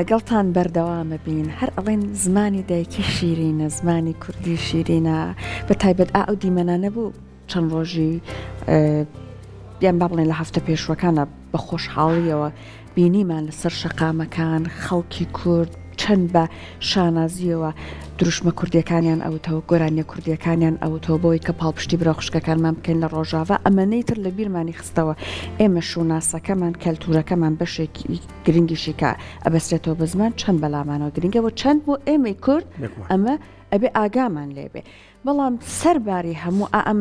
لەگەڵتان بەردەوامە بین هەر ئەڵێن زمانی دایکی شیرینە زمانی کوردی شیرینە بە تایبەت ئەو دیمەنانە بوو چەند ڕۆژی بیان با بڵێن لە هەفتە پێشوەکانە بە خۆشحاڵیەوە بینیمان لەسەر شەقامەکان خەڵکی کورد چەند بە شانازیەوە دروشمە کوردیەکانیان ئەوتەوە گۆرانیە کوردیەکانیان ئەوتەوە بۆی کە پاڵپشتی برا خوشکەکانمان بکەین لە ڕۆژاوە ئەمەنەی تر لە بیرمانی خستەوە ئێمە شوناسەکەمان کەلتورەکەمان بەشێکی گرنگیشی کە ئەبەستێتەوە بە زمان چەند بەلامانەوە گرنگەوە چەند بۆ ئێمەی کورد ئەمە ئەبێ ئاگامان لێبێ بەڵام سەرباری هەموو ئەم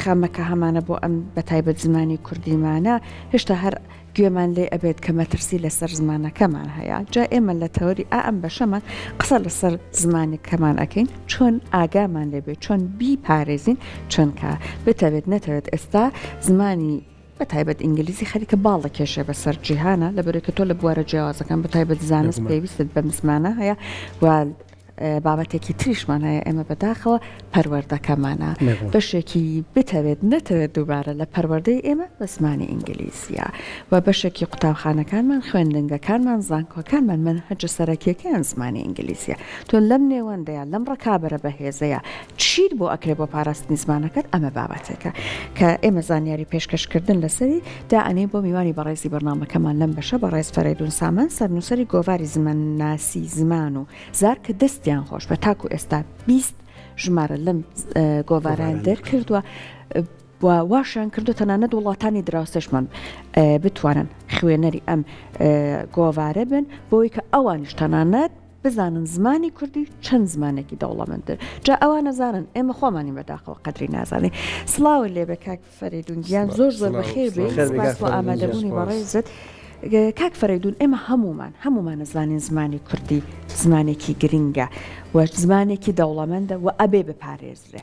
خەمەکە هەمانە بۆ ئەم بەتایبەت زمانی کوردیمانە هێشتا هەر گوێمان لێ ئەبێت کە مەترسی لەسەر زمانەکەمان هەیە جا ئێمە لە تەوەری ئەم بەشەمان قسە لەسەر زمانەکەمان ئەەکەین چۆن ئاگامان لێبێت چۆن بیپارێزین چۆنکە بتەوێت نەتەوێت ئێستا زمانی بەتایبەت ئینگلیزی خەریکە باڵە کێشێ بەسەر جیهانە لەبەرەوەی کە تۆ لە بوارە جیاوازەکان بەتایبەت زانست پێویستت بە زمانە هەیە و بابەتێکی تریشمان هەیە ئێمە بەداخەوە پەروەردەکەمانە بەشێکی بتەوێت نەتەوێت دووبارە لە پەروەردەی ئێمە بە زمانی ئینگلیزیە و بەشێکی قوتابخانەکانمان خوێندنگەکانمان زانکۆکانمان منهەجە سەرەکیەکەیان زمانی ئینگلیزیە تۆ لەم نێوەندەیە لەم ڕکابرە بەهێزەیە چیت بۆ ئەکرێ بۆ پاراستنی زمانەکەت ئەمە بابەتێکە کە ئێمە زانیاری پێشکەشکردن لەسەری دائەنێ بۆ میوانی بەڕێزی بەرنامەکەمان لەم بەشە بەڕێز فەرەیدون سامان سەرنووسەری گۆڤاری زمانناسی زمان و زار کە دەستیان خۆش بە تاکو ئێستا 20 ژمارە لەم گۆڤاران دەرکردووە واشیان کردو تەنانەت وڵاتانی دراوسێشمان بتوانن خوێنەری ئەم گۆڤارە بن بۆی کە ئەوانیش تەنانەت بزانن زمانی کوردی چەند زمانێکی دەوڵەمەندتر جا ئەوان نەزانن ئێمە خۆمانی بەداخەوە قەدری نازانین سڵاوە لێ بە کاک فەرەیدون گیان زۆر بەخێر بێ سپاس بۆ ئامادەبوونی بەڕێزت کاک فەرەیدون ئێمە هەمومان زانین زمانی کوردی زمانێکی گرنگە و زمانێکی دەوڵەمەندە و ئەبێ بپارێزرێ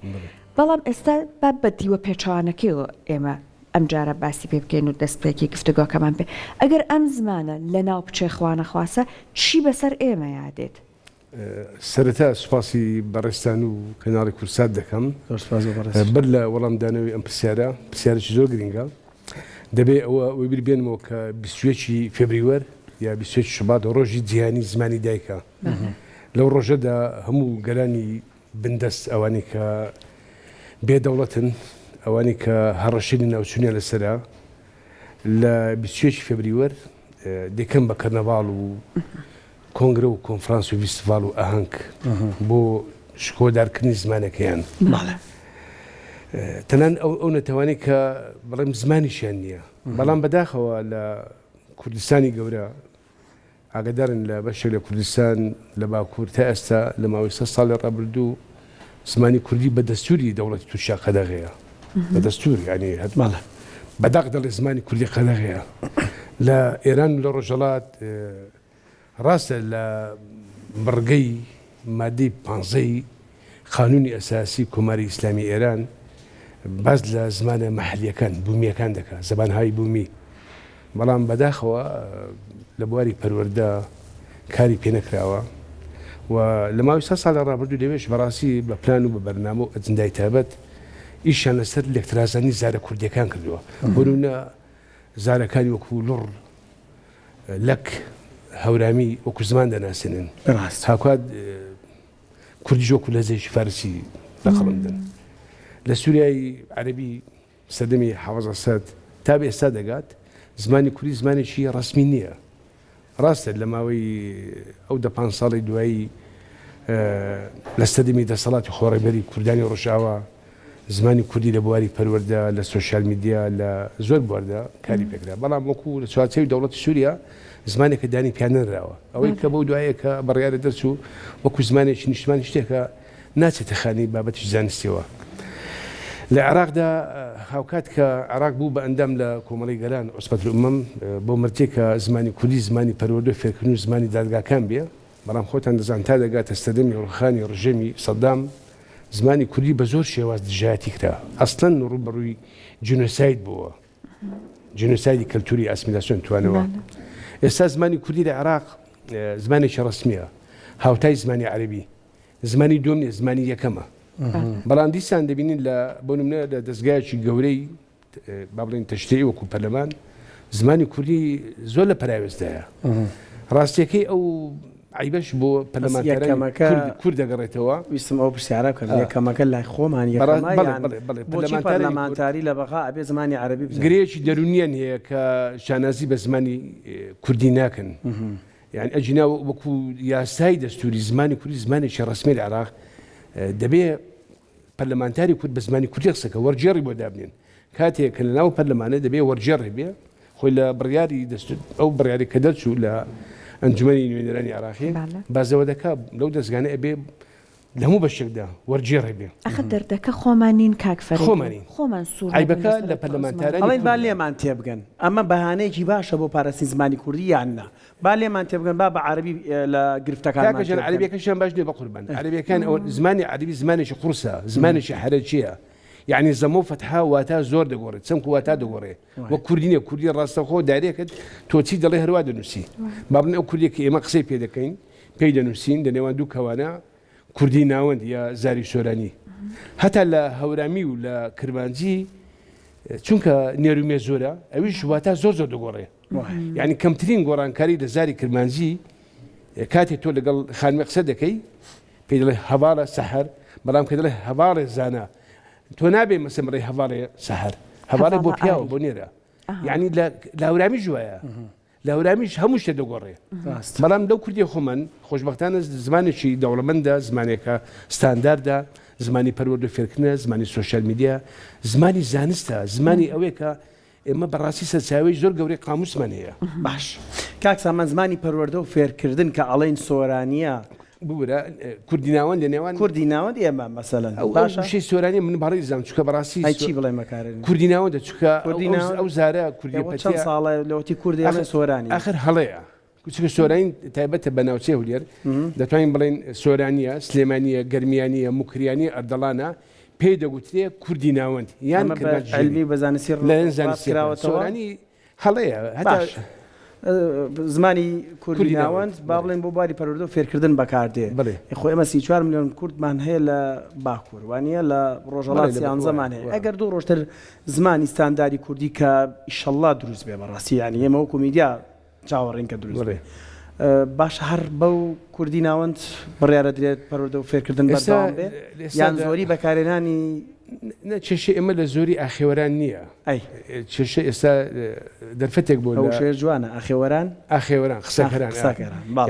بەڵام ئێستا با بە دیوە پێچوانەکەیەوە ئێمە ئەم جارە باسی پێ بکەین و دەستپێکی گفتگۆکەمان پێ ئەگەر ئەم زمانە لە ناو بچێ خوانە خواسە چی بەسەر ئێمە یادێت سەرەتا سوپاسی بەڕێستان و کەناڵی کورسات دەکەم بەر لە وەڵامدانەوەی ئەم پرسیارێکی زۆر گرنگە دەبێت ئەوە بیر بێنمەوە کە 21 فێبریوەر یا 21 شوبات ڕۆژی جیهانی زمانی دایکە لەو ڕۆژەدا هەموو گەرانی بندەست ئەوانی کە بێدەوڵەتن ئەوانی کە هەڕەشێنی ناوچوونیە لەسەرا لە 21 فێبریوەر دەکەم بە کەرنەڤاڵ و کۆنگرە و کۆنفرانس و فیستیڤاڵ و ئاهەنگ بۆ شکۆدارکردنی زمانەکەیان تەنان ئەو نەتەوانی کە بەڵێم زمانیشیان نییە بەڵام بەداخەوە لە کوردستانی گەورە ئاگادارن لە بەشێک لە کوردستان لە باکوور تا ئێستا لە ماوەی 100 ساڵی ڕابردوو زمانی کوردی بە دەستوری دەوڵەتی تووشیا قەدەغەیە بە دەستور ینی هەتماڵە بەداق دەڵێ زمانی کوردی قەدەغەیە لە ئێران و لە ڕۆژهەڵات ڕاستە لە بڕگەی مادەی 15 قانونی ئەساسی کۆماری ئیسلامی ئێران باز لە زمانە مەحەلیەکان بوومیەکان دەکات زەبانهای بوومی بەڵام بەداخەوە لە بواری پەروەردە کاری پێ نەکراوە و لە ماوەی 100 ساڵە ڕابردوو دەوێش بەڕاستی بە پلان و بە بەرنامە و ئەجندای تایبەت ئیشیان لەسەر لێکترازانی زارە کوردیەکان کردووە بۆنمونە زارەکانی وەکو لوڕ لەک هەورامی وەکو زمان دەناسێنن هاوکات کوردی وەکو لەزێکی فارسی لەقەڵمدن لە سووریای عەرەبی سەدەمی 1970 تا بە ئێستا دەگات زمانی کوردی زمانێکی ڕەسمی نییە ڕاستە لە ماوەی ئەو 5 ساڵی دوایی لە سەدەمی دەسەڵاتی خۆڕێبەری کوردانی ڕۆژاوە زمانی کوردی لە بواری پەروەردە لە سۆشیال میدیا لە زۆر بواردا کاری پێکرا بەڵام وەکو لە چوارچێوی دەوڵەتی سووریا زمانێکە دانی پیانەنراوە ئەوەی کە بەو دوایە کە بڕیارە دەرچوو وەکو زمانێکی نیشتمانی شتێکە ناچێتە خانی بابەتی زانستیەوە لە عێراقدا هاوکات کە عێراق بوو بە ئەندام لە کۆمەڵی گەران عوسبەتل ئومەم بۆ مرتێکە زمانی کوردی زمانی پەروەردە و فێرکردن و زمانی دادگاکان بێ بەڵام خۆتان دەزان تا دەگاتە سەدەمی ڕوخانی ڕژێمی سەدام زمانی کوردی بە زۆر شێواز دژایەتی کرا ئەسڵەن ڕوبەڕووی جینۆساید بووە جینۆسایدی کەلتوری ئاسیمیلاسیۆن توانەوە ئێستا زمانی کوردی لە عێراق زمانێکی ڕەسمیە هاوتای زمانی عەرەبی زمانی دووەم نیە زمانی یەکەمە بەڵام دیسان دەبینین لە بۆ نمونە لە دەستگایەکی گەورەی با بڵێن تەشتێی وەکو پەرلەمان زمانی کوردی زۆر لە پەراوێزدایە ڕاستیەکەی ئەو عیبەش بۆ پەرلەمانتارانی کورد دەگەڕێتەوە ویستم ئەو پرسیارە بکەم یەکەمەکە لای خۆمان بۆچی پەرلەمانتاری لە بەغا ئەبێ زمانی عەرەبی بزانێت گرێکی دەرونیان هەیە کە شانازی بە زمانی کوردی ناکەن یعنی ئەجینا وەکو یاسای دەستوری زمانی کوردی زمانێکی ڕسمی لە عێراق دەبێ پەرلەمانتاری کورد بە زمانی کوردی قسەکە وەرجێڕی بۆ دابنێن کاتێک کە لەناو پەرلەمانە دەبێ وەرجێڕی بێ خۆی لە بڕیاری ئەو بڕیاری کە دەرچوو لە ئەنجومەنی نوێنەرانی عێراقی بازەوە دەکا لەو دەستگانە ئەبێ لەموو بەشێکدا وەرجێڕی بێ ئەخ دەردەکە خۆمانین کاکفەر خۆمان سوور عیبەکە لە پەرلەمانتارانی ئەڵێن با لێمان تێبگەن ئەمە بەهانەیەکی باشە بۆ پاراستنی زمانی کوردی یاننا با لێمان تێبگەن با بە عەرەبی لە گرفتەکانمان کاکەجان عەرەبیەکەشیان باش نییە بە قوربان عەرەبیەکان ئەو زمانی عەرەبی زمانێکی قورسە زمانێکی حەرەچیە يعني زمو فتحة واتا زور دغوري تسمكو واتا دغوري وكرديني كردي راستخو داريكت توتي دله هروا دنسي بابن او كردي كي ما قسي بيدكين بيدنسين دنيوان دو كوانا كردي ناوند يا زاري سوراني حتى لا هورامي ولا كرمانجي چونکە نێرومێ زۆرە ئەویش واتا زۆر دەگۆڕێ یعنی کەمترین گۆڕانکاری لە زاری کرمانجی کاتێک تۆ لەگەڵ خانمێ قسە دەکەی پێی دەڵێ هەواڵە سەحەر بەڵام کە دەڵێ هەواڵێ زانە تۆ نابێ مەسەڵ بڵێ هەواڵێ سەحەر هەواڵێ بۆ پیاوە بۆ نێرە یعنی لە هەورامی ژوایە لە هەورامیش هەموو شتێ دەگۆڕێ بەڵام لەو کوردی خۆمان خۆشبەختانە زمانێکی دەوڵەمەندە زمانێکە ستانداردە زمانی پەروەردە فێرکردنە زمانی سوشیال میدیا زمانی زانستە زمانی ئەوەیە کە ئێمە بەڕاستی سەرچاوی زۆر گەورەی قاموسمان هەیە باش کاک سامان زمانی پەروەردە و فێرکردن کە ئەڵێن سۆرانیە بورە کوردی ناوەند لە نێوان کوردی ناوەند ئێمە مەسەلەن باشە شەی سۆرانی من بەڕێ دەزانم چونکە بەڕاستی چی بڵێ مەکارن کوردی ناوەندە چونکە ئەو زارە کوردی چەند ساڵە لەوەتی کوردی ئەمە سۆرانی ئاخر هەڵەیە کوچکە سۆرانی تایبەتە بە ناوچەی هەولێر دەتوانین بڵێن سۆرانیە سلێمانیە گەرمیانیە موکریانی ئەردەڵانە پێی دەگوترێ کوردی ناوەند یان علمی بەزانستی سۆرانی هەڵەیە هەتا زمانی کوردی ناوەند با بڵێن بۆ باری پەروەردە و فێرکردن بەکاردێ خۆ ئێمە 34 میلیۆن کوردمان هەیە لە باکوور وانە لە ڕۆژهەڵات سیانزەمان هەیە ئەگەر دوو ڕۆژتر زمانی ستانداری کوردی کە ئیشەڵڵا دروست بێ بەڕاستی یانی ئێمە وەکو میدیا چاوەڕێن کە دروست بێ باش هەر بەو کوردی ناوەند بڕیارە درێت پەروەردە و فێرکردن بەردەوام بێ یان زۆری بەکارهێنانی چێشە ئێمە لە زۆری ئاخێوەران نییە چێشە ئێستا دەرفەتێک بۆ ئەو شێر جوانە ئاخێوەران قسەکەران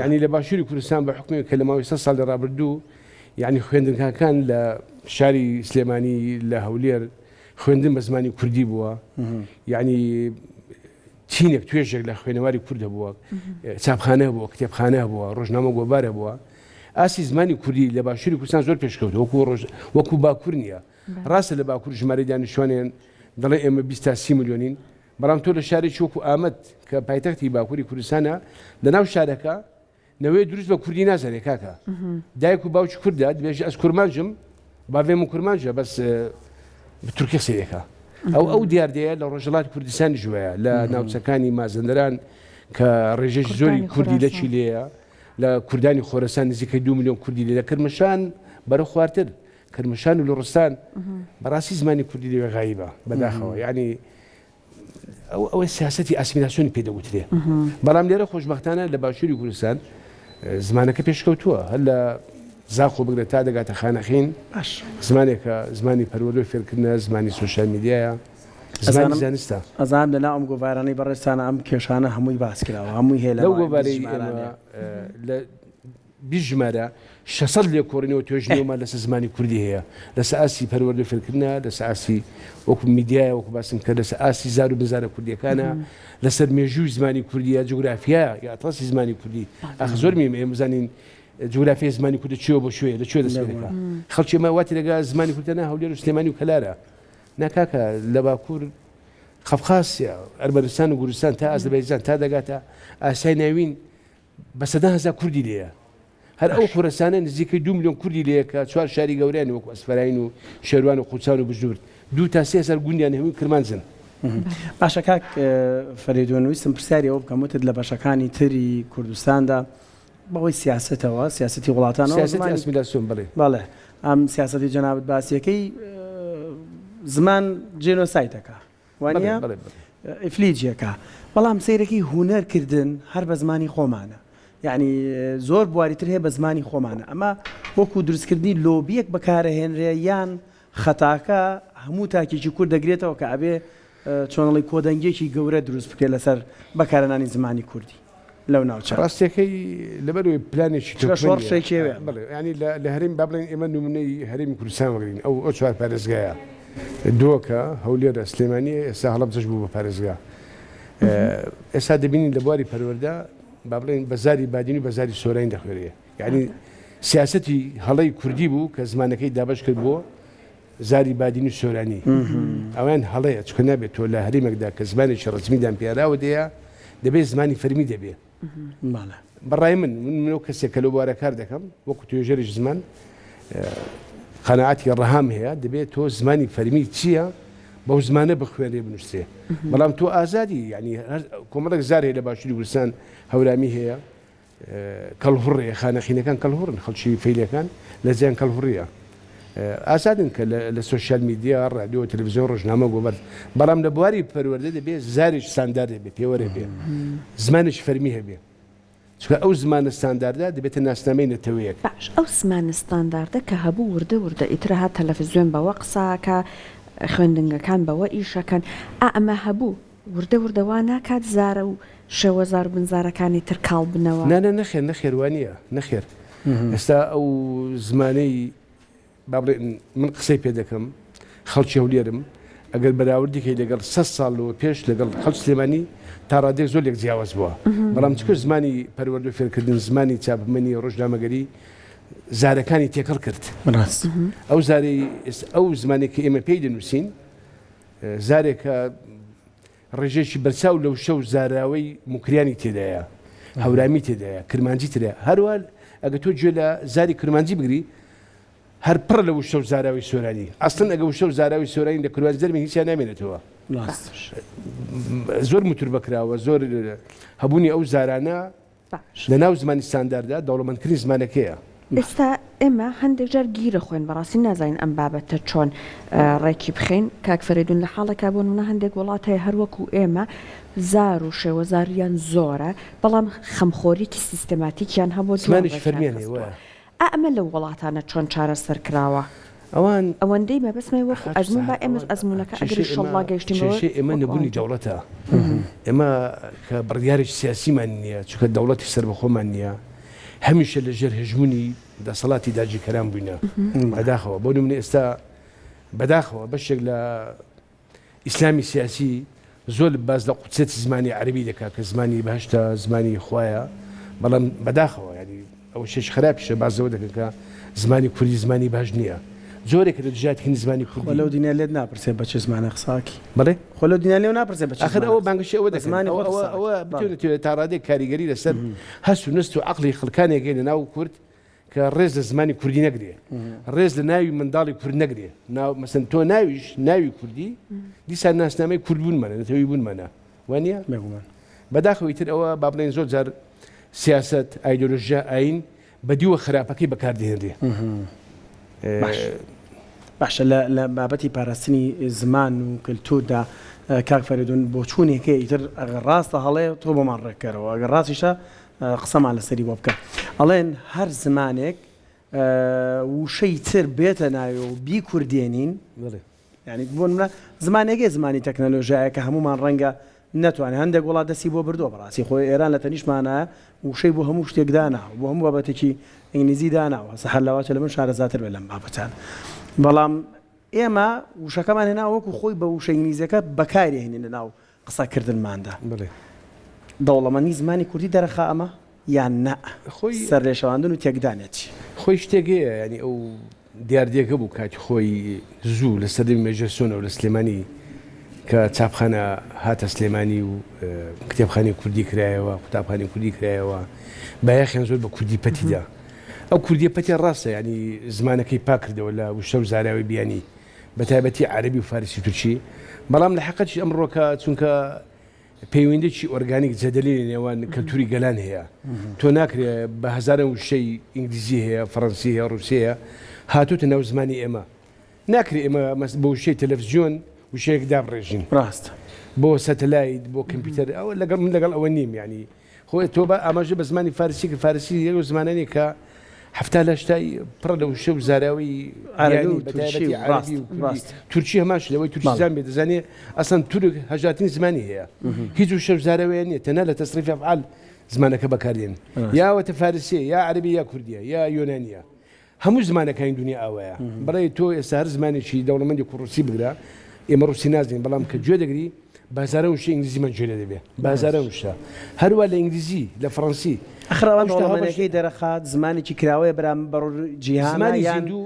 یعنی لە باشووری کوردستان بە حکومی کە لە ماوەی 100 ساڵ ڕابردوو یعنی خوێندنگاکان لە شاری سلێمانی لە هەولێر خوێندن بە زمانی کوردی بووە یعنی چینێک توێژێک لە خوێنەواری کوردە بووە چاپخانە بووە کتێبخانە بووە ڕۆژنامە گۆبارە بووە ئاسی زمانی کوردی لە باشووری کوردستان زۆر پێشکەوتە وەکو باکوور نییە ڕاستە لە باکوور ژمارەی دانیشتوانیان دەڵێ ئێمە 20 میلیۆنین بەڵام تۆ لە شارێکی وەکو ئامەد کە پایتەختی باکووری کوردستانە لەناو شارەکە نەوەی دروست بە کوردی نازانێ کاکە دایک و باوکی کوردە دەبێژ ئەس کورمانجم باوێم و کورمانجە بەس تورکی قسەیەکە ئەو دیاردەیە لە ڕۆژهەڵاتی کوردستانی ژوایە لە ناوچەکانی مازەندەران کە ڕێژەی زۆری کوردی لە چیلەیە لە کوردانی خۆرەسان نزیکەی 2 میلیۆن کوردی لە کرمەشان بەرە خوارتر کرمەشان و لۆڕستان بەڕاستی زمانی کوردی لێوێ غایبە بەداخەوە یعنی ئەوەی سیاسەتی ئاسیمیلاسیۆنی پێدەگوترێ بەڵام لێرە خۆشبەختانە لە باشووری کوردستان زمانەکە پێشکەوتووە هەر لە زاخۆ بگرێت تا دەگاتە خانەخین زمانێکە زمانی پەروەردە و فێرکردنە زمانی سوشیال میدیایە زمانی زانستە ئەزانام لەناو ئەم گۆڤارانەی بەڕێستانە ئەم کێشانە هەمووی باس کراوە هەمووی هەیە لەو گۆڤارەی لە 20 ژمارە 600 لێ کۆڕینەوە توێژنەوەمان لەسەر زمانی کوردی هەیە لەسەر ئاسی پەروەردە و فێرکردنە لەسەر ئاسی وەکو میدیایە وەکو باسم کرد لەسەر ئاسی زار و بزارە کوردیەکانە لەسەر مێژووی زمانی کوردیە جوگرافیا یا ئەتڵاسی زمانی کوردی ئەخ زۆر ئێمە بزانین جوگرافیای زمانی کوردی چیەوە بۆ شوێ لەکوێ دەست پێ دەکات خەڵکی ئێمە واتی لەگا زمانی کوردە هەولێر و سلێمانی و کەلارە ناکاکە لە باکوور قەفقاسیا ئەرمەنستان و گورستان تا ئازەربایجان تا دەگاتە ئاسیای ناوین بە 100,000 کوردی لێیە هەر ئەو خۆرەسانە نزیکەی 2 میلیۆن کوردی لێیە کە 4 شاری گەورەیان وەکو ئەسفەراین و شێروان و قوچان و بژنورد 2 تا 3,000 گوندیان هەمووی کرمانجن باشە کاک فەریدۆن ویستم پرسیاری ئەوە بکەم وتت لە بەشەکانی تری کوردستاندا بەوەی سیاسەتەوە سیاسەتی وڵاتانەوە سیاسەتی ئەسیمیلاسیۆن بەڵێ ئەم سیاسەتی جەنابەت باسیەکەی زمان جێنۆسایدەکە وانە ئیفلیجیەکە بەڵام سەیرەکی هونەرکردن هەر بە زمانی خۆمانە یعنی زۆر بواریتر هەیە بە زمانی خۆمانە ئەمە وەکو دروستکردنی لۆبیەک بەکارەهێنرێ یان خەتاکە هەموو تاکێکی کورد دەگرێتەوە کە ئەبێ چۆنەڵی کۆدەنگێکی گەورە دروست بکرێت لەسەر بەکارهێنانی زمانی کوردی لەو ناوچە ڕاستیەکەی لەبەرەوەی پلانێکی شۆڕشێکێوێ ینی لە هەرێم با بڵێن ئێمە نمونەی هەرێمی کوردستان وەگرین ئەو چوار پارێزگایە دۆکە هەولێرە سلێمانی ئێستا هەڵەبجەش بوو بە پارێزگا ئێستا دەبینین لە بواری پەروەردە با بڵێن بەزاری بادین و بەزاری سۆرین دەخوێنێ یعنی سیاسەتی هەڵەی کوردی بوو کە زمانەکەی دابش کرد بووە زاری بادین و سۆرانی ئەویان هەڵەیە چکە نابێت تۆ لە هەرێمێکدا کە زمانێکی ڕسمیدان پیاراوە دەیە دەبێت زمانی فەرمی دەبێ بەڕای من کەسێک کە لە بوارە کار دەکەم وەکو توێژەرش زمان قەناعەتی ڕەهام هەیە دەبێت تۆ زمانی فەرمی چییە بەو زمانە بخوێنێ بنووسێ بەڵام تۆ ئازادی ینی کۆمەڵێک زارێ لە باشووری کوردستان هەورامی هەیە کەڵهوڕێ خانەخینەکان کەڵهوڕن خەڵکی فەیلەکان لە جیان کەڵهوڕیە ئازادن کە لە سوۆسیال میدیا ڕادیۆ تەلەڤیزیۆن ڕۆژنامە گۆبەر بەڵام لە بواری پەروەردە دەبێت زاریش ساندار بێ پێوەرە بێ زمانش فەرمی هەبێ چکە ئەو زمانە ستانداردە دەبێتە ناسنامەی نەتەوەیەک باش ئەو زمانە ستانداردە کە هەبوو وردە ئیتر هات تەلەڤیزیۆن بەوە قساکە خوێندنگەکان بەوە ئیشەکەن ئەمە هەبوو وردەوان ناکات زارە و شێوەزار بنزارەکانی تر کاڵ بنەوە نەخێر نەخێوانە نەخێر ئێستا ئەو زمانەی با بڵێن من قسەی پێ دەکەم خەڵکی هەولێرم ئەگەر بەراوردیکەی لەگەڵ 100 ساڵەوە پێش لەگەڵ خەڵک سلێمانی تا ڕادێک زۆر لێک جیاواز بووە بەڵام چکە زمانی پەروەردە فێرکردن زمانی چاپمەنی ڕۆژنامەگەری زارەکانی تێکەڵ کرد ئەو زارەی ئەو زمانێکی ئێمە پێی دەنووسین زارێکە ڕێژێکی بەرچاو لەو شەو زاراوەی موکریانی تێدایە هەورامی تێدایە کرمانجی تێدایە هەروە ئەگە تۆ گوێ لە زاری کرمانجی بگری هەر پڕ لە وشە و زاراوی سۆرانی ئەستن ئەگە وشە و زاراوی سۆرانی لە کروان زەرمی هیچیان نامێنێتەوە زۆر متور بکراوە زۆر هەبوونی ئەو زارانە لە ناو زمانی ستانداردا دەوڵەمەندکردنی زمانەکەیە ئێستا ئێمە هەندێک جار گیرە خۆین بەڕاستی نازانین ئەم بابەتە چۆن ڕێکی بخەین کاک فەریدون لە حاڵێکا بۆ منە هەندێک وڵات هەیە هەروەکو ئێمە زار و شێوەزاریان زۆرە بەڵام خەمخۆریکی سیستەماتیکیان هەبوو زمانیش فەرمیان ئەمە لە وڵاتانە چۆن چارەسەر کراوە ئەوەندەی مەبەسمەی وەکو ئەزمون با ئێمە ئەزمونونەکە ئەگەری شەڵڵا گەیشتیمەوە ئێمە نەبوونی دەوڵەتە ئێمە کە بڕیارێکی سیاسیمان نییە چونکە دەوڵەتی سەربەخۆمان نییە هەمیشە لەژێر هێژمونی دەسەڵاتی داگیرکەران بووینە بەداخەوە بۆ نمونە ئێستا بەداخەوە بەشێک لە ئیسلامی سیاسی زۆر باز لە قوچێتی زمانی عەرەبی دەکات کە زمانی بەهەشتە زمانی خوایە بەڵام بەداخەوە ینی ئەو شێش خراپیشە بازەوە دەکەن کە زمانی کوردی زمانی باش نییە زۆرێک لە دژاتی زمانی کوردی لەو دینیا لێت ناپرسێ بە چه زمانە قساکی بڵێ خۆ لەو دینیا لێو ناپرسێ بە ئەخر ئەوە بانگشی ئەوە دەزمانی ئەوە بتوانێت تا ڕادێک کاریگەری لەسەر هەست و نست و عەقڵی خەڵکانێک لە ناو کورد کە ڕێز لە زمانی کوردی نەگرێ ڕێز لە ناوی منداڵی کورد نەگرێ مەسەن تۆ ناویش ناوی کوردی دیسان ناسنامەی کورد بوونمانە نەتەوەی بوونمانە وانە بەداخەوەی تر ئەوە با بڵێن زۆر جار سیاست ئایدۆلۆژیا ئاین بەدیوە خراپەکەی بەکاردێنرێ باشە لە بابەتی پاراستنی زمان و کللتوردا کاک فەریدون بۆ چوونێکە ئیتر ئەگەر ڕاستە هەڵەیە تۆ بۆمان ڕێککەرەوە ئەگەر ڕاستیشە قسەمان لەسەری بۆ بکە ئەڵێن هەر زمانێک وشەی تر بێتە ناوی و بیکوردێنین ینی بۆ منە زمانێکی زمانی تەکنەلۆژیایە کە هەمومان ڕەنگە نەتوانێت هەندێک وڵات دەستی بۆ بردووە بەڕاستی خۆی ئێران لە تەنیشمانە وشەی بۆ هەموو شتێک داناوە بۆ هەموو بابەتێکی ئینگلیزی داناوە سەحەر لەواتە لە من شارەزاتر بێت لەم بابەتان بەڵام ئێمە وشەکەمان هێنا وەکو خۆی بە وشە ئینگلیزیەکە بەکارهێنین لە ناو قسەکردنماندا دەوڵەمەندی زمانی کوردی دەرەخا ئەمە یان نە خۆی سەرلێشەواندن و تێکدانێتی خۆی شتێکەیە ینی ئەو دیاردیەکە بوو کاتی خۆی زوو لە سەردەمی مێژەسۆنەوە لە سلێمانی کە چاپخانە هاتە سلێمانی و کتێبخانی کوردی کرایەوە قوتابخانی کوردی کرایەوە بایەخیان زۆر بە کوردی پەتیدا ئەو کوردی پەتی ڕاستە ینی زمانەکەی پاکردەوە لە وشە و زاراوی بیانی بە تایبەتی عەرەبی و فارسی تووچی بەڵام لە حەقەتی ئەمڕۆکە چونکە پەیوەندێکی ئۆرگانیک جەدەلی نێوان کەلتوری گەلان هەیە تۆ ناکرێ بە هەزاران وشەی ئینگلیزی هەیە فەڕەنسی هەیە ڕووسیە هاتوتە ناو زمانی ئێمە ناکرێ ئێمە بە وشەی تەلەڤیزیۆن وشەیەک دابڕێژین ڕاست بۆ سەتەلایت بۆ کۆمپیوتەر ئەوە لەگەڵ من لەگەڵ ئەوە نیم ینی خۆی تۆ بە ئاماژە بە زمانی فارسی کە فارسی یەک زمانانی کە هەفتە لە شتای پڕ لەو شەو زاراوی عربی تورکی هەماش لەوەی تورکیزان بێ دەزانێ ئەسڵەن تورک هەژاتین زمانی هەیە هیچ و شەو زاراوەیە نییە تەنها لە تەسریفی ئەفعال زمانەکە بەکاردێن یاوەتە فارسیە یا عربی یا کوردیە یا یۆنانیە هەموو زمانەکانی دنیا ئەوەیە بەڵێ تۆ ئێستا هەر زمانێکی دەوڵەمەندی کوڕوسی بگرە ئێمە ڕوسی نازانین بەڵام کە گوێ دەگری بازارە وشە ئینگلیزیمان گوێ لێ دەبێ بازارە وشە هەروە لە ئینگلیزی لە فەڕەنسی ئەخراوان دەوڵەمەندەکەی دەرەخات زمانێکی کراوەیە بەرام بەڕ جیهانی زیندوو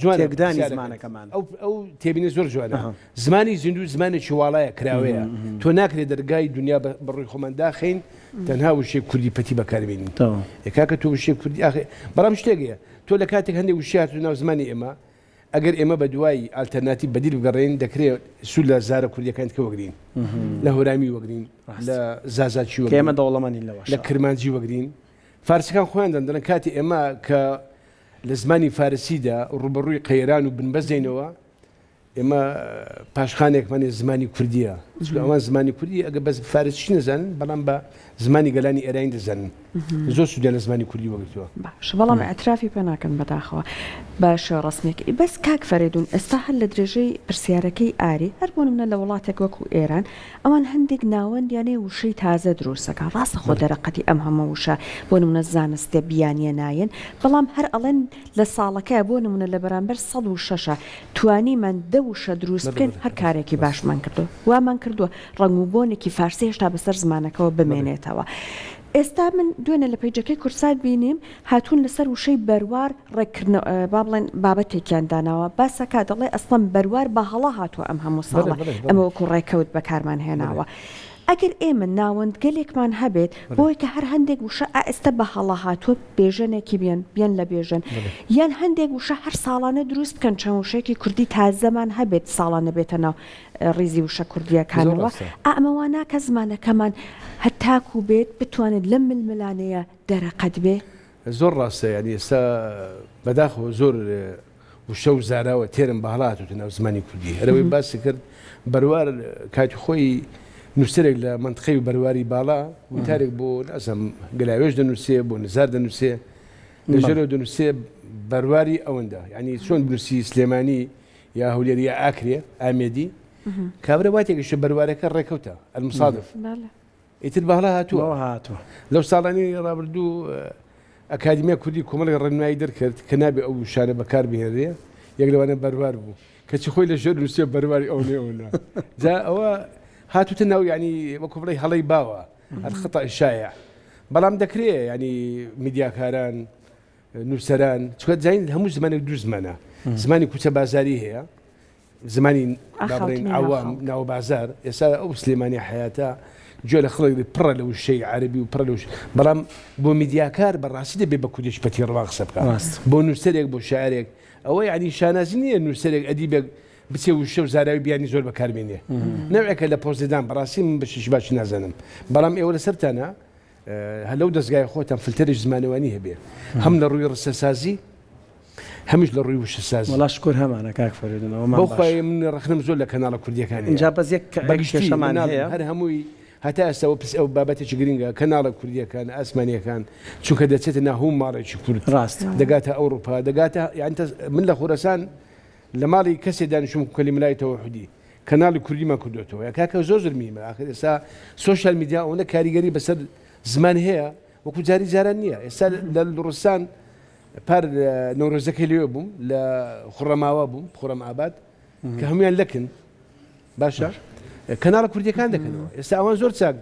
جوانێکدانی زمانەکەمان ئەو تێبینە زۆر جوانە زمانی زیندوو زمانێکی واڵایە کراوەیە تۆ ناکرێت دەرگای دنیا بەڕووی خۆمان داخین تەنها وشەی کوردی پەتی بەکاربێنین کاکە تۆ وشەی کوردی بەڵام شتێکە تۆ لە کاتێک هەندێک وشیات و ناو زمانی ئێمە ئەگەر ئێمە بە دوای ئالتەرناتیڤ بەدیل بگەڕێن دەکرێت سوود لە زارە کوردیەکان کە وەگرین لە هۆرامی وەگرین لە زازاچی وەگرین ئێمە دەوڵەمەندین لەوە لە کرمانجی وەگرین فارسەکان خۆیان دەن کاتی ئێمە کە لە زمانی فارسیدا ڕوبەڕووی قەیران و بنبەزینەوە ئێمە پاشخانێکمانێ زمانی کوردیە ئەوان زمانی کوردی ئەگە بەس فارسی نەزانن بەڵام بە زمانی گەلانی ئێرانی دەزانن زۆر سوودە لە زمانی کوردی وەگرتووە باش بەڵام ئەترافی پێ ناکەن بەداخەوە باش ڕسمێکی بەس کاک فەرێدون ئێستا هەر لە درێژەی پرسیارەکەی ئاری هەر بۆ نمونە لە وڵاتێک وەکو ئێران ئەوان هەندێک ناوەندیانەیە وشەی تازە دروستەکە ڕاستە خۆ دەرەقەتی ئەم هەموو وشە بۆ نمونە زانستێ بیانیە نایەن بەڵام هەر ئەڵێن لە ساڵەکە بۆ نمونە لە بەرامبەر 106 توانیمان دە وشە دروست بکەین هەر کارێکی باشمان کردو وامان کردووە ڕنگوبۆنێکی فارسی هێشتا بەسەر زمانەکەەوە بمێنێتەوە. ئێستا من دوێنە لە پەیجەکەی کورسات بینیم هاتوون لەسەر وشەی بەروار ڕێکردن با بڵێن بابەتێکیان داناوە باسەکە دەڵێ ئەسڵەن بەروار بە هەڵا هاتووە ئەم هەموو ساڵە ئەمە وەکو ڕێکەوت بەکارمان هێناوە. ئەگەر ئێمە ناوەندگەلێکمان هەبێت بۆی کە هەر هەندێک وشە ئێستا بە هەڵا هاتووە بێژەنێکی بیان لە بێژن یان هەندێک وشە هەر ساڵانە دروست بکەن چەند وشەیەکی کوردی تازەمان هەبێت ساڵانە بێتە ناو ڕیزی وشە کوردیەکانەوە ئەمەوە ناکە زمانەکەمان هەتاکو بێت بتوانێت لەم ململانەیە دەرەقەت بێ زۆر ڕاستە ینی ئێستا بەداخەوە زۆر وشە و زاراوە تێرم بە هەڵاتوتە ناو زمانی کوردی هەرەوەی باسی کرد بەروار کاتی خۆی نووسەرێک لە منطقەی و بەرواری باڵا وتارێک بۆ ئەسم گەلاوێش دەنووسێ بۆ نزار دەنووسێ لەژێرەوە دەنووسێ بەرواری ئەوەندە ینی چۆن بنووسی سلێمانی یا هەولێری یا ئاکرێ ئامێدی کابرا واتێکیشە بەروارەکە ڕێکەوتە المصادف ئیتر بەهڵا هاتووە لەو ساڵانی ڕابردوو ئەکادیمیا کوردی کۆمەڵی ڕێنمایی دەرکرد کە نابێ ئەو شانە بەکار بهێنرێ یەک لەوانە بەروار بوو کەچی خۆی لە ژێر نووسێ بەرواری ئەوە جا ئەوە هاتوتە ناو ینی وەکو بڵێ هەڵەی باوە الخطأ الشائع بەڵام دەکرێت ینی میدیاکاران نووسەران چکە جاین هەموو زمانێک دوو زمانە زمانی کوچە بازاری هەیە زمانی بابڕین عوام ناو بازار ئێستا ئەو سلێمانی حیاتە گوێ لە خەڵک پڕە لە وشەی عەربی و پڕە لە بەڵام بۆ میدیاکار بەڕاستی دەبێت بە کوردیش پەتی ڕوا قسە بکات بۆ نووسەرێک بۆ شاعرێک ئەوە ینی شانازی نییە نووسەرێک ئەدیبێک بچێ وشە و زاراوی بیانی زۆر بەکاربێنێ نەوێکە لە پۆزدان بەڕاستی من بەشیش باش نازانم بەڵام ئێوە لەسەرتانە هەلەو دەستگای خۆتان فلتەرێک زمانەوانی هەبێ هەم لە ڕووی ڕستەسازی هەمیش لە ڕووی وشەسازی وەڵا شکر هەمانە کاک فەرێدونەوە بۆ خۆی من ڕخنم زۆر لە کەناڵە کوردیەکانی اینجا بەس یەک بەگشتیشەمان هەیە هەر هەمووی هەتا ئێستاەوە پس ئەو بابەتێکی گرنگە کەناڵە کوردیەکان ئاسمانیەکان چونکە دەچێتە ناهوو ماڵێکی کورد ڕاست دەگاتە ئەوروپا دەگاتە یان من لە خۆرەسان لە ماڵی کەسێ دانیشم کەلیمەلای تەوحیدی کەناڵی کوردیمان کردوێتەوە یا کاکە زۆر میمە ئاخر ئێستا سۆشیال میدیا ئەوەندە کاریگەری بەسەر زمان هەیە وەکو جاری جاران نییە ئێستا لە ڕووسان پار نەورۆزەکەی لێوە بووم لە خوڕەماوە بووم خۆڕەمئاباد کە هەمویان لەکن باشە کەناڵە کوردیەکان دەکەنەوە ئێستا ئەوان زۆر چاک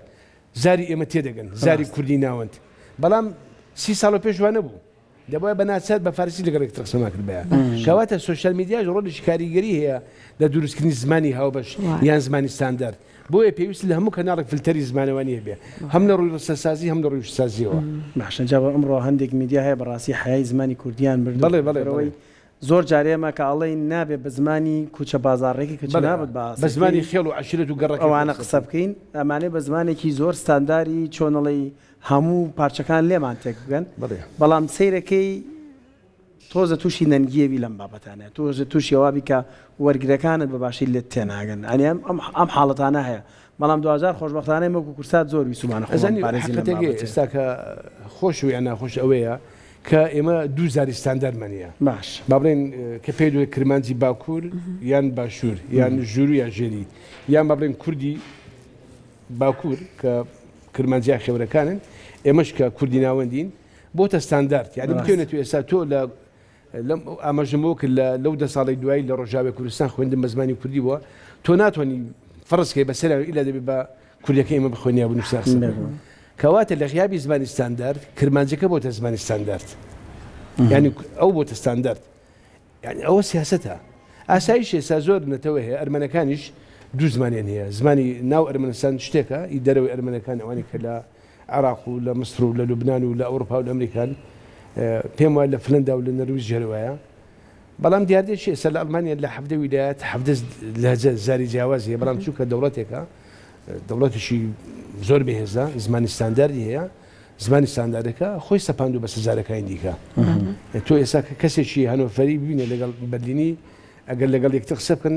زاری ئێمە تێدەگەن زاری کوردی ناوەند بەڵام 30 ساڵ پێشوانە بوو دەبایە بە ناچات بە فارسی لەگەڵێک تەقسەما کرد بەیە کەواتە سۆشیال میدیا ڕۆڵێکی کاریگەری هەیە لە دروستکردنی زمانی هاوبەش یان زمانی ستاندارد بۆیە پێویست لە هەموو کەناڵێک فلتەری زمانەوانی هەبێ هەم لە ڕووی ڕستەسازی هەم لە ڕووی وشەسازیەوە باشە جا ئەمڕۆ هەندێک میدیا هەیە بەڕاستی حیای زمانی کوردیان بردو بەڵێ زۆر جارێمە کە ئەڵێ نابێت بە زمانی کوچە بازاڕێکی کە نابێت بە زمانی خێڵ و عەشیرەت و گەڕەکە ئەوانە قسە بکەین ئەمانەی بە زمانێکی زۆر ستانداری چۆنەڵی هەموو پارچەکان لێمان تێک بگەن بەڵام سەیرەکەی تۆزە تووشی نەنگیەوی لەم بابەتانە تۆزە تووشیەوابی کە وەرگرەکانت بەباشی لێت تێناگەن ئەنی ئەم حاڵەتانە هەیە بەڵام 2000 خۆشبەختانەی مەکو کورسات زۆر ویسومانە ئێستا کە خۆش و یان ناخۆش ئەوەیە کە ئێمە دوو زاری ستاندەرمانە باش با بڵێن کە پێی دوێ کرمانجی باکوور یان باشوور یان ژوور یا ژێری یان با بڵێن کوردی باکوور کە کرمانجیا خێورەکانن ئێمەش کە کوردی ناوەندین بۆتە ستاندارد یعنی بتوێنێت تو ئێستا تۆ لە ئاماژەمەوە کرد لەو 10 ساڵی دوایی لە ڕۆژاوی کوردستان خوێندن بە زمانی کوردی بووە تۆ ناتوانانی فڕستکەی بەسەر ئیلا دەبێت بە کوردەکە ئێمە بخوێنیا بوو نووساخ کەواتە لە غیابی زمانی ستاندارد کرمانجەکە بۆتە زمانی ستاندارد یعنی ئەو بۆتە ستاندارد یعنی ئەوە سیاسەتە ئاسایش ئێستا زۆر نەتەوە هەیە ئەرمەنەکانیش دوو زمانیان هەیە زمانی ناو ئەرمەنستان شتێکە ئی دەرەوەی ئەرمەنەکان ئەوانی کە لە عراق و لە مصر و لە لوبنان و لە ئەوروپا و لە ئەمریکان پێم وایە لە فلەندا و لە نەرویج ژێرەوەیە بەڵام دیاردێکی ئێستا لە ئەڵمانیا لە 7 ویلایەت 7 لەهجە زاری جیاواز هەیە بەڵام چونکە دەوڵەتێکە دەوڵەتێکی زۆر بەهێزە زمانی ستانداردی هەیە زمانی ستانداردەکە خۆی سەپاند و بە سەرجارەکانی دیکە تۆ ئێستا کەسێکی هەنۆفەری ببینێ لەگەڵ بەرلینی ئەگەر لەگەڵ یەکتر قسە بکەن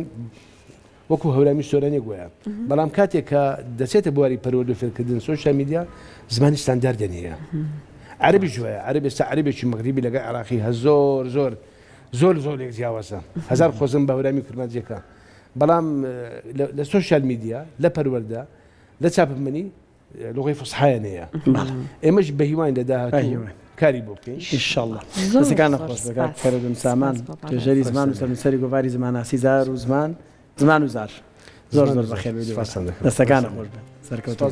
وەکو هەورامی سۆرانێک گویا بەڵام کاتێک کە دەچێتە بواری پەروەردە و فێرکردن سۆشیال میدیا زمانی ستانداردیان هەیە عەربی جوایە عەرب ئێستا عەربێکی مەغریبی لەگەڵ عێراقی هە زۆر لێک جیاوازە هەزار خۆزم بە هەورامی کرمانجیەکە بەڵام لە سۆشیال میدیا لە پەروەردە لە چاپمەنی لغەی فوسحایان هەیە ئێمەش بە هیوان لە داهاتوو کاری بۆ بکەین ئینشاءالله دەستەکان نەخۆش بکات فەرەدون سامان توێژەری زمان و سەرنووسەری گۆڤاری زمانناسی زار و زمان و زار زۆر بەخێر بێت دەستەکان نەخۆش بێت سەرکەوتن